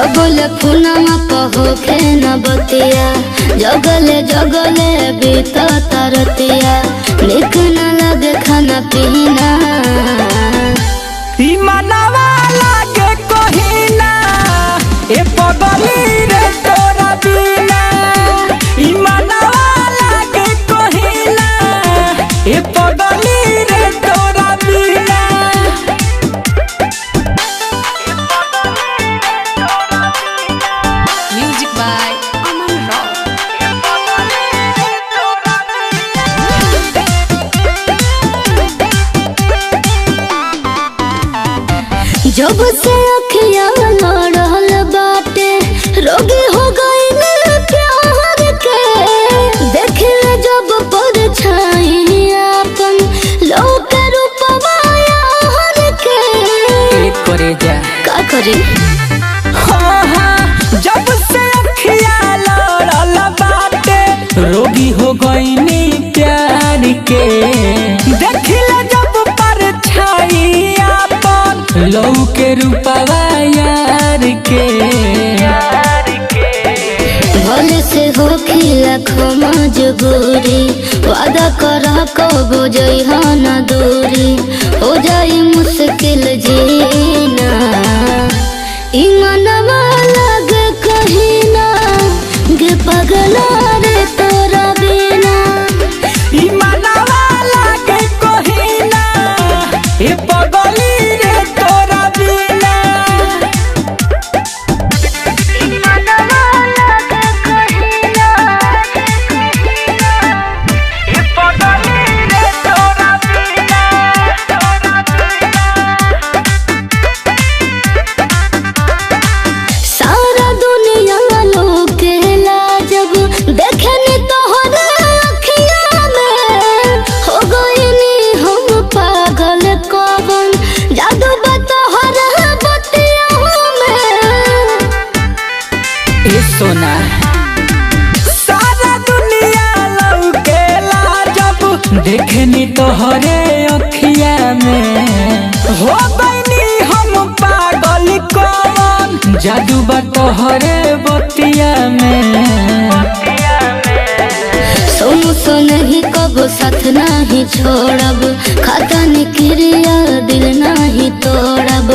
जगले फुनमा पहोखे न बतिया जगले जगले बीता तरतिया निक न लगे खाना पीना मनवा लागे कहिना ए पगली रे तोरा बिना मनवा लागे कहिना ए पगली रे तोरा बिना। Music by Aman Rao. जब से अखियां लड़ल बाटे रोगी हो गई प्यार के देखले जब परछाई अपन लोक रूपवा यार के करे जा का करी हाँ हाँ जब से अखियां लड़ल बाटे रोगी हो गईनी प्यार के देखले जब परछाई अपन लौ के रूपवा यार के भले से हो खिला मजबूरी वादा करा कबो जइहा न दूरी हो जाई मुश्किल जीना ई मनवा लगे कहिना गे पगला रे तोरा बिना ई मनवा लागे कहिना ए पगली रे तोरा बिना। सारा दुनिया लोकेला जब देखनी तोहरे अखिया में हो गईनी हम पागल कवन जादू बतोहरे बतिया में ए सोना सारा दुनिया लौकेला जब देखनी तोहरे अखिया में हो गईनी हम पागल कौन जादू बा तोहरे बतिया में। सो नहीं कब साथ नहीं छोड़ब खाता क्रिया दिल नहीं तोड़ब